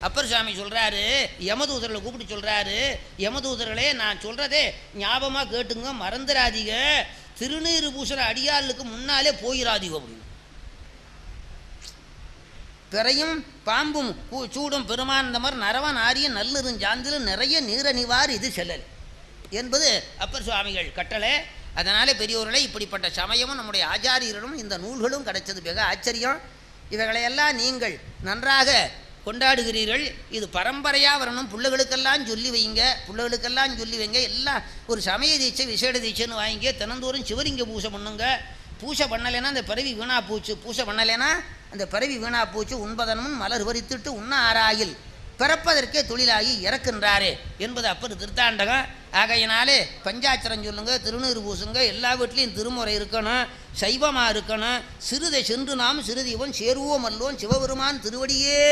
அப்பர் சுவாமி சொல்கிறாரு, யமதூதர்களை கூப்பிட்டு சொல்கிறாரு, யமதூதர்களே நான் சொல்கிறதே ஞாபகமாக கேட்டுங்க, மறந்துடாதீங்க, திருநீறு பூசுகிற அடியாளுக்கு முன்னாலே போயிடாதீங்க அப்படின்னு. பிறையும் பாம்பும் சூடும் பெருமான் இந்த மாதிரி நரவன் ஆரியும் நல்லிரும் சாந்திலும் நிறைய நீரணிவார் இது செல்லல் என்பது அப்பர் சுவாமிகள் கட்டளை. அதனாலே பெரியோர்களே, இப்படிப்பட்ட சமயமும் நம்முடைய ஆச்சாரியர்களும் இந்த நூல்களும் கிடைச்சது மிக ஆச்சரியம். இவைகளையெல்லாம் நீங்கள் நன்றாக கொண்டாடுகிறீர்கள். இது பரம்பரையாக வரணும். பிள்ளைகளுக்கெல்லாம் சொல்லி வைங்க, பிள்ளைகளுக்கெல்லாம் சொல்லி வைங்க. எல்லாம் ஒரு சமய தீட்சை விசேட தீட்சைன்னு வாங்கிங்க. தினந்தோறும் சிவலிங்க பூஜை பண்ணுங்க. பூஜை பண்ணலைன்னா அந்த பிறவி வீணா பூச்சு. பூஜை பண்ணலைன்னா அந்த பிறவி வீணா பூச்சு. உண்பதனும் மலர் வரித்துட்டு உண்ண ஆராயில் பிறப்பதற்கே தொழிலாகி இறக்கின்றாரே என்பது அப்பர் திருத்தாண்டகம். ஆகையினாலே பஞ்சாட்சரம் சொல்லுங்க, திருநீறு பூசுங்க. எல்லா வீட்லேயும் திருமுறை இருக்கணும், சைவமாக இருக்கணும். சிறுதை சென்று நாம் சிறுதீவன் சேருவோம் அல்லோன் சிவபெருமான் திருவடியே